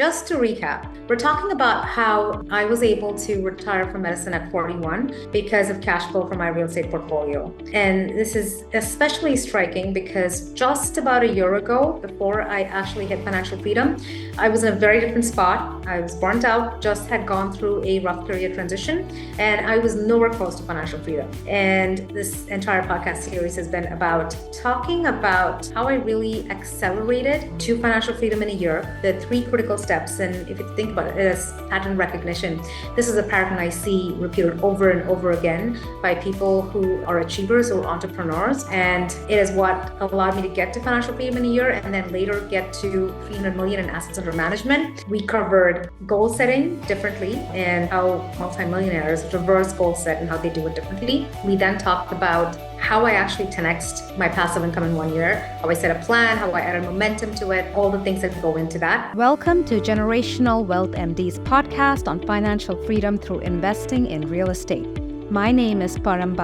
Just to recap, we're talking about how I was able to retire from medicine at 41 because of cash flow from my real estate portfolio. And this is especially striking because just about a year ago, before I actually hit financial freedom, I was in a very different spot. I was burnt out, just had gone through a rough career transition, and I was nowhere close to financial freedom. And this entire podcast series has been about talking about how I really accelerated to financial freedom in a year, the 3 critical steps. And if you think about it as pattern recognition, this is a pattern I see repeated over and over again by people who are achievers or entrepreneurs. And it is what allowed me to get to financial freedom in a year and then later get to 300 million in assets under management. We covered goal setting differently and how multimillionaires reverse goal set and how they do it differently. We then talked about how I actually 10x'd my passive income in 1 year, how I set a plan, how I added momentum to it, all the things that go into that. Welcome to Generational Wealth MD's podcast on financial freedom through investing in real estate. My name is Param.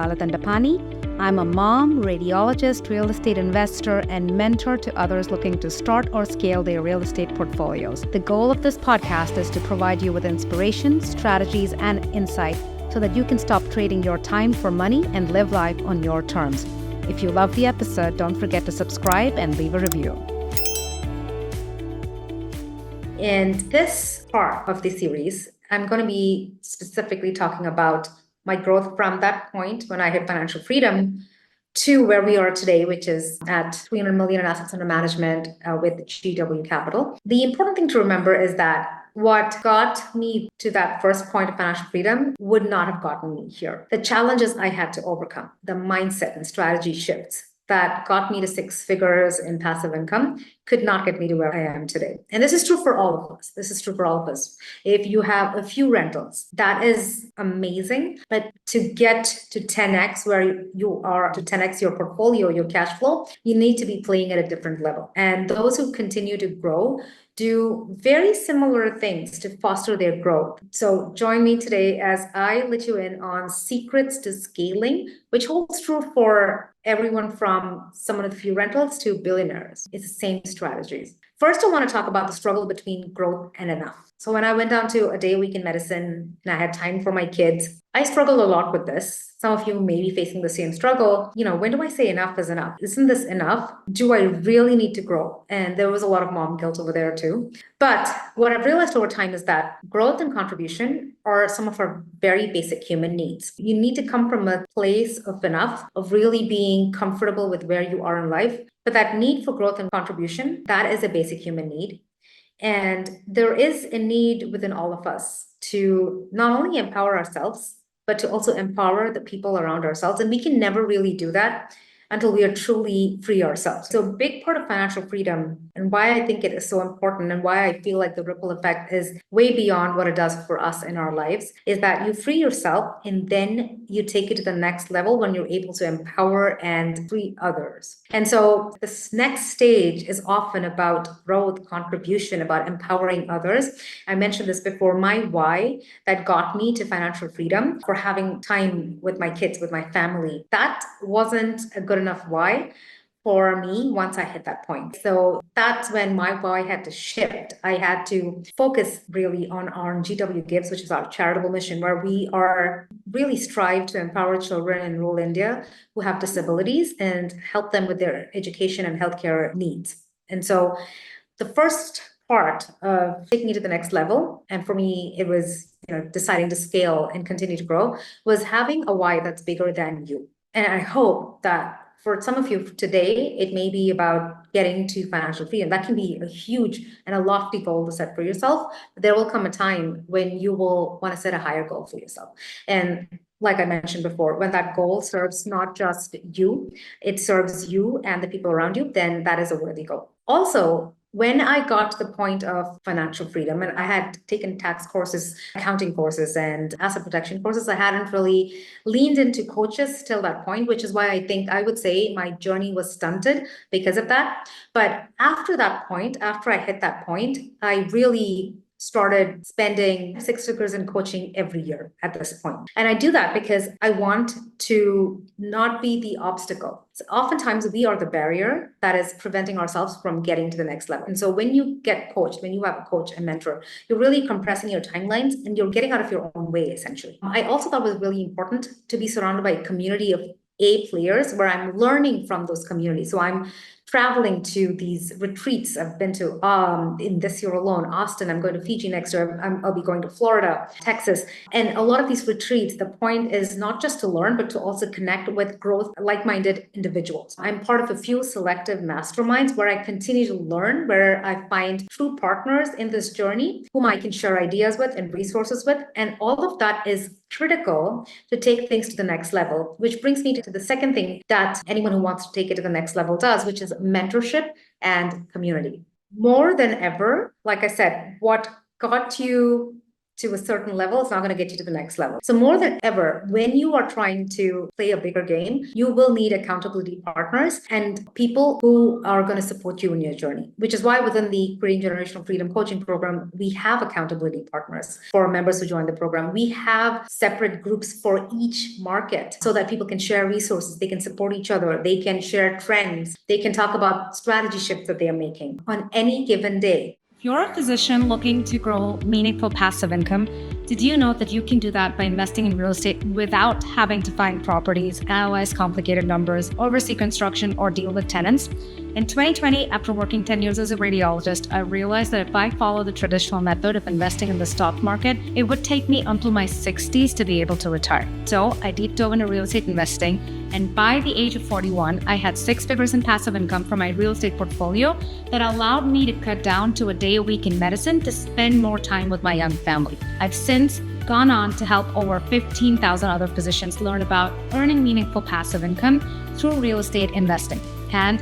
I'm a mom, radiologist, real estate investor, and mentor to others looking to start or scale their real estate portfolios. The goal of this podcast is to provide you with inspiration, strategies, and insight so that you can stop trading your time for money and live life on your terms. If you love the episode, don't forget to subscribe and leave a review. In this part of the series, I'm going to be specifically talking about my growth from that point when I hit financial freedom to where we are today, which is at 300 million in assets under management with GW Capital. The important thing to remember is that what got me to that first point of financial freedom would not have gotten me here. The challenges I had to overcome, the mindset and strategy shifts that got me to 6 figures in passive income could not get me to where I am today. And this is true for all of us. This is true for all of us. If you have a few rentals, that is amazing. But to get to 10x where you are, to 10x your portfolio, your cash flow, you need to be playing at a different level. And those who continue to grow do very similar things to foster their growth. So join me today as I let you in on secrets to scaling, which holds true for everyone from someone with a few rentals to billionaires. It's the same strategies. First, I want to talk about the struggle between growth and enough. So when I went down to a day a week in medicine and I had time for my kids, I struggled a lot with this. Some of you may be facing the same struggle. When do I say enough is enough? Isn't this enough? Do I really need to grow? And there was a lot of mom guilt over there too. But what I've realized over time is that growth and contribution are some of our very basic human needs. You need to come from a place of enough, of really being comfortable with where you are in life. But that need for growth and contribution, that is a basic human need. And there is a need within all of us to not only empower ourselves, but to also empower the people around ourselves. And we can never really do that until we are truly free ourselves. So a big part of financial freedom and why I think it is so important and why I feel like the ripple effect is way beyond what it does for us in our lives is that you free yourself and then you take it to the next level when you're able to empower and free others. And so this next stage is often about growth, contribution, about empowering others. I mentioned this before, my why that got me to financial freedom for having time with my kids, with my family. That wasn't a good enough why for me once I hit that point. So that's when my why had to shift. I had to focus really on our GW Gives, which is our charitable mission, where we are really strive to empower children in rural India who have disabilities and help them with their education and healthcare needs. And so the first part of taking it to the next level, and for me, it was deciding to scale and continue to grow, was having a why that's bigger than you. And I hope that for some of you today, it may be about getting to financial freedom. That can be a huge and a lofty goal to set for yourself. But there will come a time when you will want to set a higher goal for yourself. And like I mentioned before, when that goal serves not just you, it serves you and the people around you, then that is a worthy goal. Also, when I got to the point of financial freedom, and I had taken tax courses, accounting courses, and asset protection courses, I hadn't really leaned into coaches till that point, which is why I think I would say my journey was stunted because of that. But after that point, after I hit that point, I really started spending six figures in coaching every year at this point. And I do that because I want to not be the obstacle. So oftentimes we are the barrier that is preventing ourselves from getting to the next level. And so when you get coached, when you have a coach and mentor, you're really compressing your timelines and you're getting out of your own way, essentially. I also thought it was really important to be surrounded by a community of A players where I'm learning from those communities. So I'm traveling to these retreats. I've been to in this year alone, Austin. I'm going to Fiji next year. I'll be going to Florida, Texas. And a lot of these retreats, the point is not just to learn, but to also connect with growth, like-minded individuals. I'm part of a few selective masterminds where I continue to learn, where I find true partners in this journey whom I can share ideas with and resources with. And all of that is critical to take things to the next level, which brings me to the second thing that anyone who wants to take it to the next level does, which is mentorship and community. More than ever, like I said, what got you to a certain level is not going to get you to the next level. So more than ever, when you are trying to play a bigger game, you will need accountability partners and people who are going to support you in your journey, which is why within the Creating Generational Freedom Coaching Program, we have accountability partners for members who join the program. We have separate groups for each market so that people can share resources, they can support each other, they can share trends, they can talk about strategy shifts that they are making on any given day. If you're a physician looking to grow meaningful passive income, did you know that you can do that by investing in real estate without having to find properties, analyze complicated numbers, oversee construction, or deal with tenants? In 2020, after working 10 years as a radiologist, I realized that if I follow the traditional method of investing in the stock market, it would take me until my 60s to be able to retire. So I deep dove into real estate investing, and by the age of 41, I had 6 figures in passive income from my real estate portfolio that allowed me to cut down to a day a week in medicine to spend more time with my young family. I've since gone on to help over 15,000 other physicians learn about earning meaningful passive income through real estate investing. And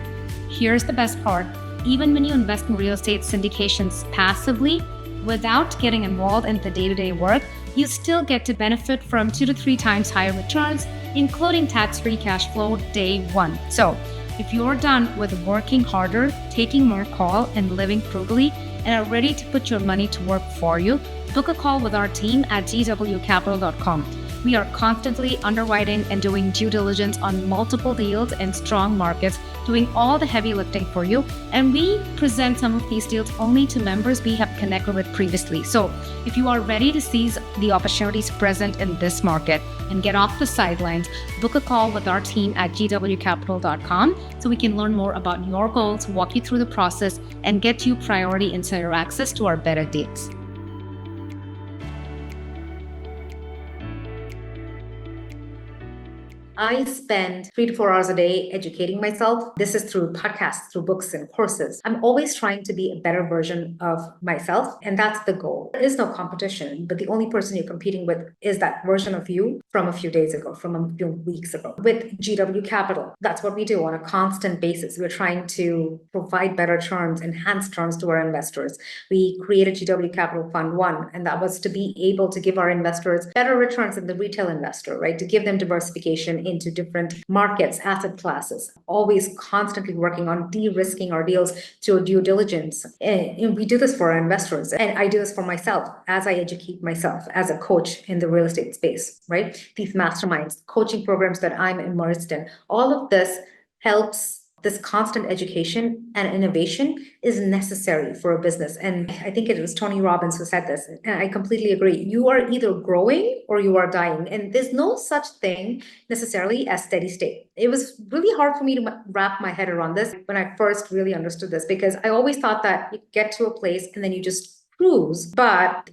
here's the best part, even when you invest in real estate syndications passively, without getting involved in the day-to-day work, you still get to benefit from 2 to 3 times higher returns, including tax-free cash flow day one. So if you're done with working harder, taking more call, and living frugally, and are ready to put your money to work for you, book a call with our team at gwcapital.com. We are constantly underwriting and doing due diligence on multiple deals in strong markets, doing all the heavy lifting for you. And we present some of these deals only to members we have connected with previously. So if you are ready to seize the opportunities present in this market and get off the sidelines, book a call with our team at gwcapital.com so we can learn more about your goals, walk you through the process, and get you priority insider access to our better deals. I spend 3 to 4 hours a day educating myself. This is through podcasts, through books and courses. I'm always trying to be a better version of myself, and that's the goal. There is no competition, but the only person you're competing with is that version of you from a few days ago, from a few weeks ago. With GW Capital, that's what we do on a constant basis. We're trying to provide better terms, enhanced terms to our investors. We created GW Capital Fund 1, and that was to be able to give our investors better returns than the retail investor, right? To give them diversification into different markets, asset classes, always constantly working on de-risking our deals through due diligence. And we do this for our investors. And I do this for myself as I educate myself as a coach in the real estate space, right? These masterminds, coaching programs that I'm immersed in, all of this helps. This constant education and innovation is necessary for a business. And I think it was Tony Robbins who said this, and I completely agree. You are either growing or you are dying. And there's no such thing necessarily as steady state. It was really hard for me to wrap my head around this when I first really understood this, because I always thought that you get to a place and then you just cruise. But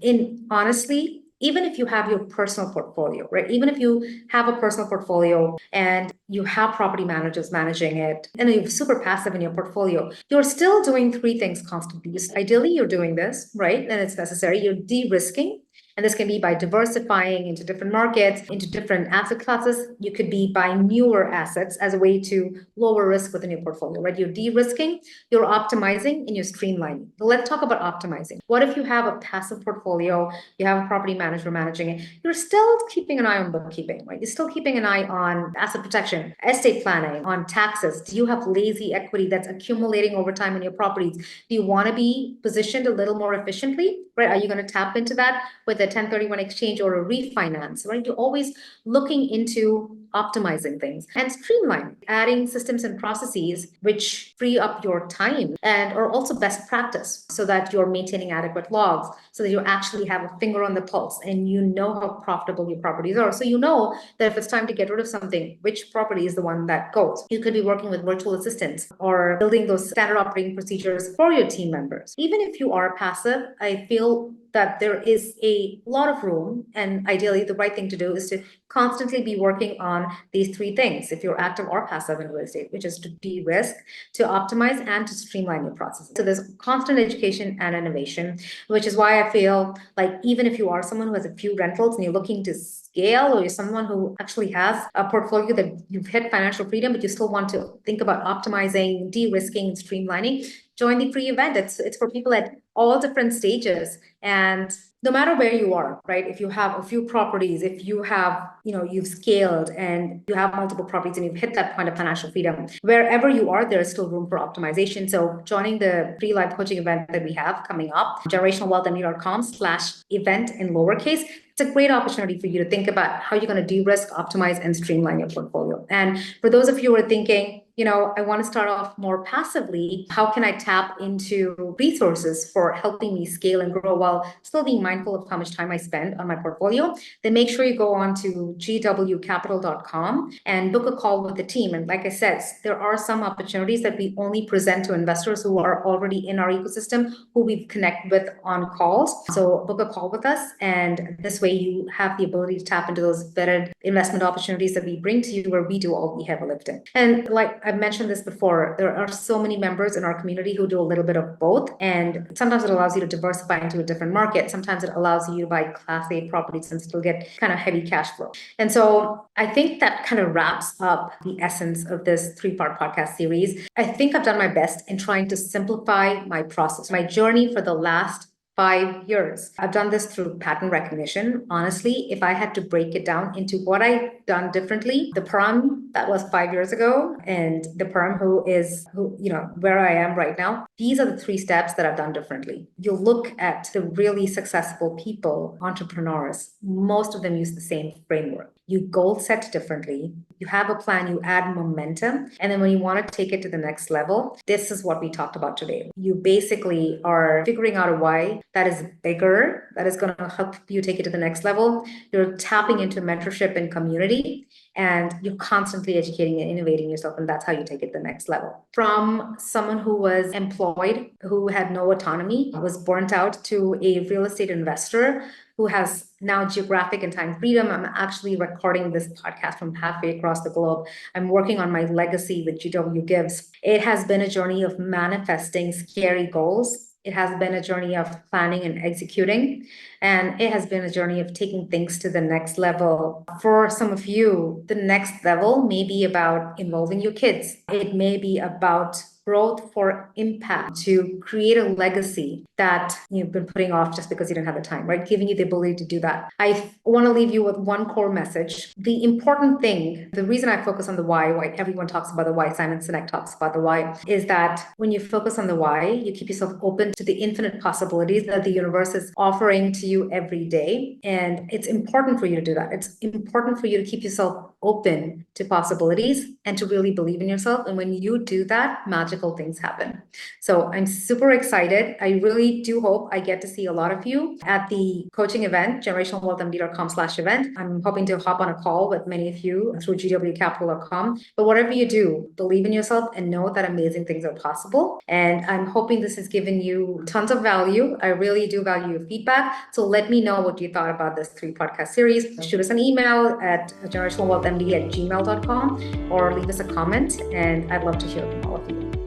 honestly, even if you have your personal portfolio, right? Even if you have a personal portfolio and you have property managers managing it and you're super passive in your portfolio, you're still doing 3 things constantly. Ideally, you're doing this, right? And it's necessary. You're de-risking. And this can be by diversifying into different markets, into different asset classes. You could be buying newer assets as a way to lower risk within your portfolio, right? You're de-risking, you're optimizing, and you're streamlining. So let's talk about optimizing. What if you have a passive portfolio, you have a property manager managing it, you're still keeping an eye on bookkeeping, right? You're still keeping an eye on asset protection, estate planning, on taxes. Do you have lazy equity that's accumulating over time in your properties? Do you want to be positioned a little more efficiently, right? Are you going to tap into that with a 1031 exchange or a refinance, right? You're always looking into optimizing things and streamlining, adding systems and processes which free up your time and are also best practice so that you're maintaining adequate logs, so that you actually have a finger on the pulse and you know how profitable your properties are. So you know that if it's time to get rid of something, which property is the one that goes. You could be working with virtual assistants or building those standard operating procedures for your team members. Even if you are passive, I feel that there is a lot of room, and ideally the right thing to do is to constantly be working on these three things if you're active or passive in real estate, which is to de-risk, to optimize, and to streamline your processes. So there's constant education and innovation, which is why I feel like even if you are someone who has a few rentals and you're looking to scale, or you're someone who actually has a portfolio that you've hit financial freedom, but you still want to think about optimizing, de-risking, and streamlining, join the free event. It's for people at all different stages. And no matter where you are, right? If you have a few properties, if you have, you've scaled and you have multiple properties and you've hit that point of financial freedom, wherever you are, there is still room for optimization. So joining the free live coaching event that we have coming up, generationalwealthmd.com/event in lowercase, it's a great opportunity for you to think about how you're going to de-risk, optimize, and streamline your portfolio. And for those of you who are thinking, I want to start off more passively, how can I tap into resources for helping me scale and grow while still being mindful of how much time I spend on my portfolio? Then make sure you go on to gwcapital.com and book a call with the team. And like I said, there are some opportunities that we only present to investors who are already in our ecosystem, who we connect with on calls. So book a call with us, and this way you have the ability to tap into those vetted investment opportunities that we bring to you, where we do all the heavy lifting. And like I've mentioned this before, there are so many members in our community who do a little bit of both. And sometimes it allows you to diversify into a different market. Sometimes it allows you to buy Class A properties and still get kind of heavy cash flow. And so I think that kind of wraps up the essence of this 3-part podcast series. I think I've done my best in trying to simplify my process, my journey for the last 5 years. I've done this through pattern recognition. Honestly, if I had to break it down into what I've done differently, the Param that was 5 years ago and the Param who where I am right now, these are the 3 steps that I've done differently. You look at the really successful people, entrepreneurs, most of them use the same framework. You goal set differently. You have a plan, you add momentum. And then when you want to take it to the next level, this is what we talked about today. You basically are figuring out a why that is bigger, that is going to help you take it to the next level. You're tapping into mentorship and community, and you're constantly educating and innovating yourself. And that's how you take it to the next level. From someone who was employed, who had no autonomy, was burnt out, to a real estate investor who has now geographic and time freedom. I'm actually recording this podcast from halfway across the globe. I'm working on my legacy with GW Gives. It has been a journey of manifesting scary goals. It has been a journey of planning and executing. And it has been a journey of taking things to the next level. For some of you, the next level may be about involving your kids. It may be about growth for impact, to create a legacy that you've been putting off just because you didn't have the time, right? Giving you the ability to do that. I want to leave you with one core message. The important thing, the reason I focus on the why everyone talks about the why, Simon Sinek talks about the why, is that when you focus on the why, you keep yourself open to the infinite possibilities that the universe is offering to you every day. And it's important for you to do that. It's important for you to keep yourself open to possibilities and to really believe in yourself. And when you do that, magical things happen. So I'm super excited. I really do hope I get to see a lot of you at the coaching event, generationalwealthmd.com/event. I'm hoping to hop on a call with many of you through gwcapital.com. But whatever you do, believe in yourself and know that amazing things are possible. And I'm hoping this has given you tons of value. I really do value your feedback. So let me know what you thought about this 3-podcast series. Shoot us an email at generationalwealthmd@gmail.com or leave us a comment, and I'd love to hear from all of you.